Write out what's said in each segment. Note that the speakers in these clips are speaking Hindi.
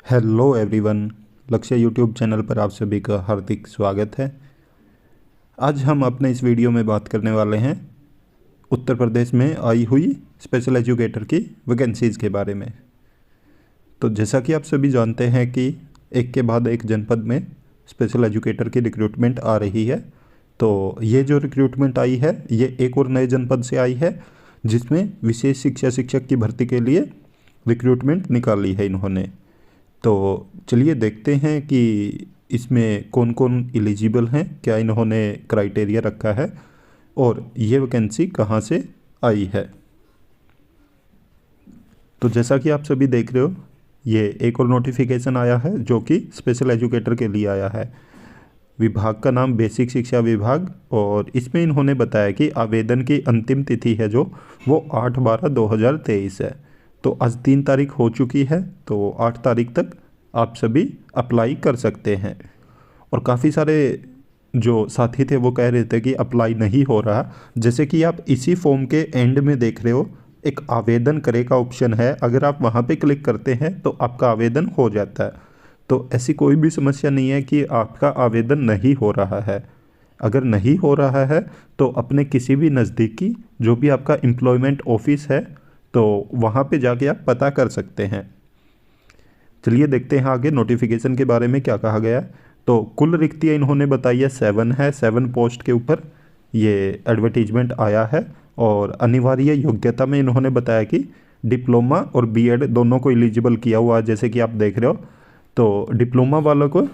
Hello everyone. लक्ष्य यूट्यूब चैनल पर आप सभी का हार्दिक स्वागत है। आज हम अपने इस वीडियो में बात करने वाले हैं उत्तर प्रदेश में आई हुई स्पेशल एजुकेटर की वैकेंसीज़ के बारे में। तो जैसा कि आप सभी जानते हैं कि एक के बाद एक जनपद में स्पेशल एजुकेटर की रिक्रूटमेंट आ रही है। तो ये जो रिक्रूटमेंट आई है ये एक और नए जनपद से आई है जिसमें विशेष शिक्षा शिक्षक की भर्ती के लिए रिक्रूटमेंट निकाली है इन्होंने। तो चलिए देखते हैं कि इसमें कौन कौन एलिजिबल हैं, क्या इन्होंने क्राइटेरिया रखा है और ये वैकेंसी कहाँ से आई है। तो जैसा कि आप सभी देख रहे हो ये एक और नोटिफिकेशन आया है जो कि स्पेशल एजुकेटर के लिए आया है। विभाग का नाम बेसिक शिक्षा विभाग, और इसमें इन्होंने बताया कि आवेदन की अंतिम तिथि है जो वो 8/12/2023 है। तो आज 3 तारीख हो चुकी है, तो 8 तारीख तक आप सभी अप्लाई कर सकते हैं। और काफ़ी सारे जो साथी थे वो कह रहे थे कि अप्लाई नहीं हो रहा। जैसे कि आप इसी फॉर्म के एंड में देख रहे हो एक आवेदन करे का ऑप्शन है, अगर आप वहाँ पे क्लिक करते हैं तो आपका आवेदन हो जाता है। तो ऐसी कोई भी समस्या नहीं है कि आपका आवेदन नहीं हो रहा है। अगर नहीं हो रहा है तो अपने किसी भी नज़दीकी जो भी आपका एम्प्लॉयमेंट ऑफिस है तो वहाँ पे जाके आप पता कर सकते हैं। चलिए देखते हैं आगे नोटिफिकेशन के बारे में क्या कहा गया है। तो कुल रिक्तियाँ इन्होंने बताई है 7 है, 7 पोस्ट के ऊपर ये एडवर्टीजमेंट आया है। और अनिवार्य योग्यता में इन्होंने बताया कि डिप्लोमा और बीएड दोनों को एलिजिबल किया हुआ है, जैसे कि आप देख रहे हो। तो डिप्लोमा वालों को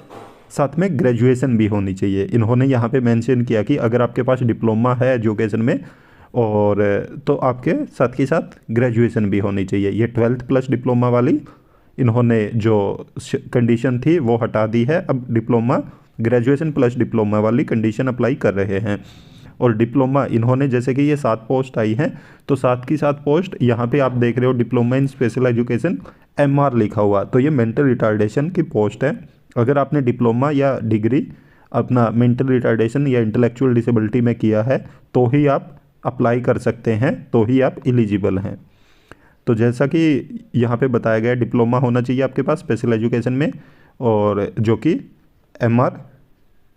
साथ में ग्रेजुएशन भी होनी चाहिए। इन्होंने यहाँ पे मेंशन किया कि अगर आपके पास डिप्लोमा है एजुकेशन में और तो आपके साथ ही साथ ग्रेजुएशन भी होनी चाहिए। ये 12th प्लस डिप्लोमा वाली इन्होंने जो कंडीशन थी वो हटा दी है। अब डिप्लोमा ग्रेजुएशन प्लस डिप्लोमा वाली कंडीशन अप्लाई कर रहे हैं। और डिप्लोमा इन्होंने जैसे कि ये 7 पोस्ट आई हैं तो 7 की 7 पोस्ट यहाँ पे आप देख रहे हो diploma in special education MR लिखा हुआ, तो ये मेंटल रिटार्डेशन की पोस्ट है। अगर आपने डिप्लोमा या डिग्री अपना मेंटल रिटार्डेशन या इंटेलेक्चुअल डिसेबिलिटी में किया है तो ही आप अप्लाई कर सकते हैं, तो ही आप एलिजिबल हैं। तो जैसा कि यहाँ पे बताया गया डिप्लोमा होना चाहिए आपके पास स्पेशल एजुकेशन में, और जो कि एमआर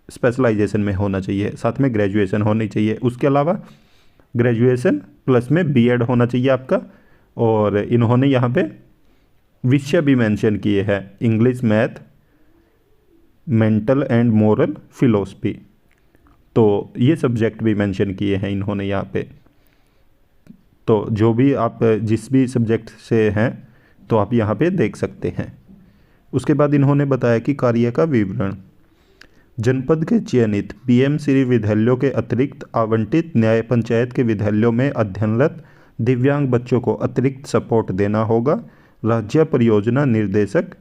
स्पेशलाइजेशन में होना चाहिए, साथ में ग्रेजुएशन होनी चाहिए। उसके अलावा ग्रेजुएशन प्लस में बीएड होना चाहिए आपका। और इन्होंने यहाँ पे विषय भी मेंशन किए हैं, English, math, mental and moral philosophy. तो ये सब्जेक्ट भी मेंशन किए हैं इन्होंने यहाँ पे। तो जो भी आप जिस भी सब्जेक्ट से हैं तो आप यहाँ पे देख सकते हैं। उसके बाद इन्होंने बताया कि कार्य का विवरण, जनपद के चयनित पीएम श्री विद्यालयों के अतिरिक्त आवंटित न्याय पंचायत के विद्यालयों में अध्ययनरत दिव्यांग बच्चों को अतिरिक्त सपोर्ट देना होगा। राज्य परियोजना निर्देशक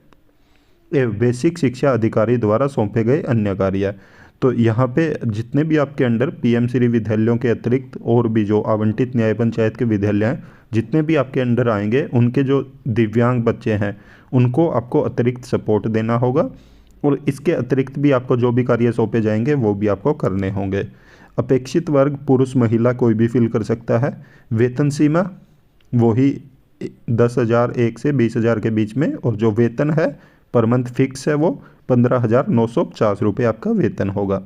एवं बेसिक शिक्षा अधिकारी द्वारा सौंपे गए अन्य कार्य। तो यहाँ पे जितने भी आपके अंडर पीएम श्री विद्यालयों के अतिरिक्त और भी जो आवंटित न्याय पंचायत के विद्यालय हैं, जितने भी आपके अंडर आएंगे उनके जो दिव्यांग बच्चे हैं उनको आपको अतिरिक्त सपोर्ट देना होगा। और इसके अतिरिक्त भी आपको जो भी कार्य सौंपे जाएंगे वो भी आपको करने होंगे। अपेक्षित वर्ग पुरुष महिला कोई भी फिल कर सकता है। वेतन सीमा वही 10,001 से 20,000 के बीच में, और जो वेतन है पर मंथ फिक्स है वो 15,950 रुपये आपका वेतन होगा।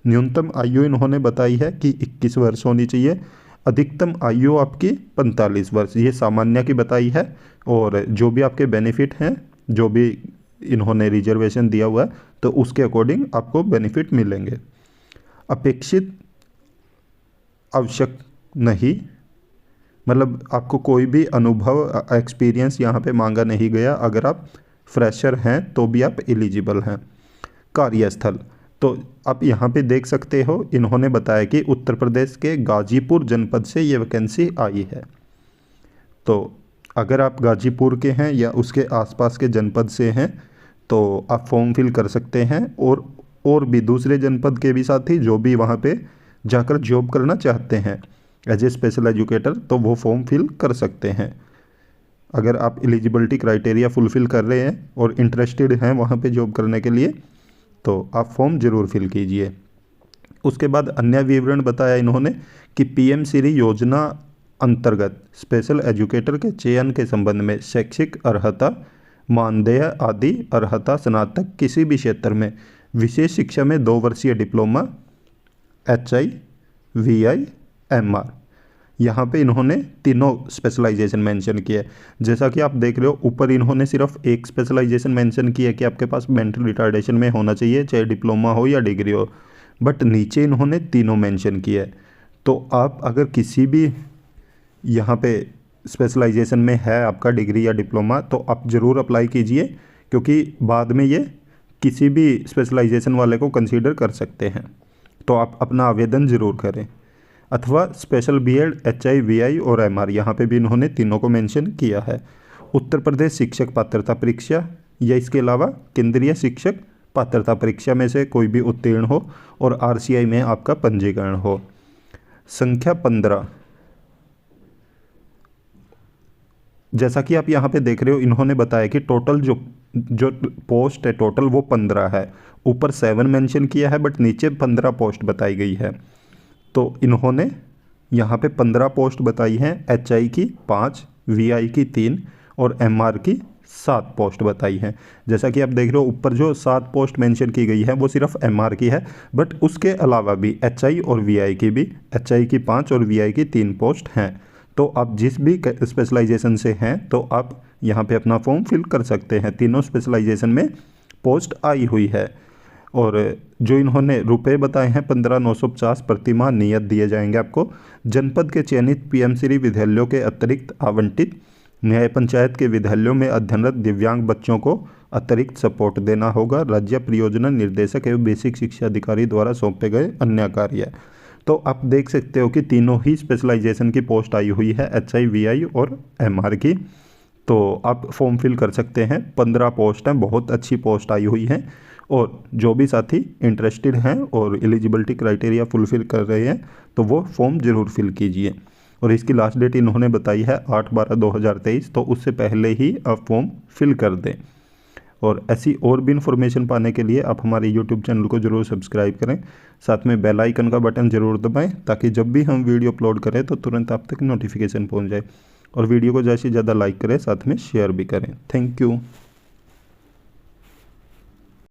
न्यूनतम आयु इन्होंने बताई है कि 21 वर्ष होनी चाहिए। अधिकतम आयु आपकी 45 वर्ष, ये सामान्य की बताई है। और जो भी आपके बेनिफिट हैं, जो भी इन्होंने रिजर्वेशन दिया हुआ है तो उसके अकॉर्डिंग आपको बेनिफिट मिलेंगे। अपेक्षित आवश्यक नहीं, मतलब आपको कोई भी अनुभव एक्सपीरियंस यहाँ पे मांगा नहीं गया। अगर आप फ्रेशर हैं तो भी आप एलिजिबल हैं। कार्यस्थल, तो आप यहाँ पे देख सकते हो इन्होंने बताया कि उत्तर प्रदेश के गाजीपुर जनपद से ये वैकेंसी आई है। तो अगर आप गाजीपुर के हैं या उसके आसपास के जनपद से हैं तो आप फॉर्म फिल कर सकते हैं। और भी दूसरे जनपद के भी साथी जो भी वहाँ पे जाकर जॉब करना चाहते हैं एज ए स्पेशल एजुकेटर तो वो फॉर्म फिल कर सकते हैं। अगर आप एलिजिबिलिटी क्राइटेरिया फुलफ़िल कर रहे हैं और इंटरेस्टेड हैं वहाँ पे जॉब करने के लिए तो आप फॉर्म ज़रूर फिल कीजिए। उसके बाद अन्य विवरण बताया इन्होंने कि पीएम श्री योजना अंतर्गत स्पेशल एजुकेटर के चयन के संबंध में शैक्षिक अर्हता मानदेय आदि अर्हता स्नातक किसी भी क्षेत्र में, विशेष शिक्षा में 2 वर्षीय डिप्लोमा, HI, VI, MR। यहाँ पे इन्होंने तीनों स्पेशलाइजेशन मेंशन किया है। जैसा कि आप देख रहे हो ऊपर इन्होंने सिर्फ एक स्पेशलाइजेशन मेंशन किया है कि आपके पास मेंटल रिटार्डेशन में होना चाहिए, चाहे डिप्लोमा हो या डिग्री हो, बट नीचे इन्होंने तीनों मेंशन किया है। तो आप अगर किसी भी यहाँ पे स्पेशलाइजेशन में है आपका डिग्री या डिप्लोमा, तो आप ज़रूर अप्लाई कीजिए, क्योंकि बाद में ये किसी भी स्पेशलाइजेशन वाले को कंसीडर कर सकते हैं। तो आप अपना आवेदन ज़रूर करें। अथवा स्पेशल BEd, HI, VI और MR, यहाँ पे भी इन्होंने तीनों को मेंशन किया है। उत्तर प्रदेश शिक्षक पात्रता परीक्षा या इसके अलावा केंद्रीय शिक्षक पात्रता परीक्षा में से कोई भी उत्तीर्ण हो और RCI में आपका पंजीकरण हो। संख्या 15, जैसा कि आप यहाँ पे देख रहे हो इन्होंने बताया कि टोटल जो पोस्ट है टोटल वो 15 है। ऊपर 7 मेंशन किया है बट नीचे 15 पोस्ट बताई गई है। तो इन्होंने यहाँ पे 15 पोस्ट बताई हैं। HI की 5, VI की 3 और MR की 7 पोस्ट बताई हैं। जैसा कि आप देख रहे हो ऊपर जो 7 पोस्ट मेंशन की गई है वो सिर्फ MR की है, बट उसके अलावा भी HI और VI की भी, HI की 5 और VI की 3 पोस्ट हैं। तो आप जिस भी स्पेशलाइजेशन से हैं तो आप यहाँ पे अपना फॉर्म फिल कर सकते हैं। तीनों स्पेशलाइजेशन में पोस्ट आई हुई है। और जो इन्होंने रुपए बताए हैं 15,950 प्रतिमाह नियत दिए जाएंगे आपको। जनपद के चयनित PM श्री विद्यालयों के अतिरिक्त आवंटित न्याय पंचायत के विद्यालयों में अध्ययनरत दिव्यांग बच्चों को अतिरिक्त सपोर्ट देना होगा। राज्य परियोजना निर्देशक एवं बेसिक शिक्षा अधिकारी द्वारा सौंपे गए अन्य कार्य। तो आप देख सकते हो कि तीनों ही स्पेशलाइजेशन की पोस्ट आई हुई है, HI, VI और MR की। तो आप फॉर्म फिल कर सकते हैं। 15 पोस्ट हैं, बहुत अच्छी पोस्ट आई हुई है। और जो भी साथी इंटरेस्टेड हैं और एलिजिबिलिटी क्राइटेरिया फुलफिल कर रहे हैं तो वो फॉर्म ज़रूर फिल कीजिए। और इसकी लास्ट डेट इन्होंने बताई है 8/12/2023, तो उससे पहले ही आप फॉर्म फिल कर दें। और ऐसी और भी इन्फॉर्मेशन पाने के लिए आप हमारे YouTube चैनल को ज़रूर सब्सक्राइब करें, साथ में बेल आइकन का बटन ज़रूर दबाएं, ताकि जब भी हम वीडियो अपलोड करें तो तुरंत आप तक नोटिफिकेशन पहुंच जाए। और वीडियो को ज़्यादा से ज़्यादा लाइक करें, साथ में शेयर भी करें। Thank you.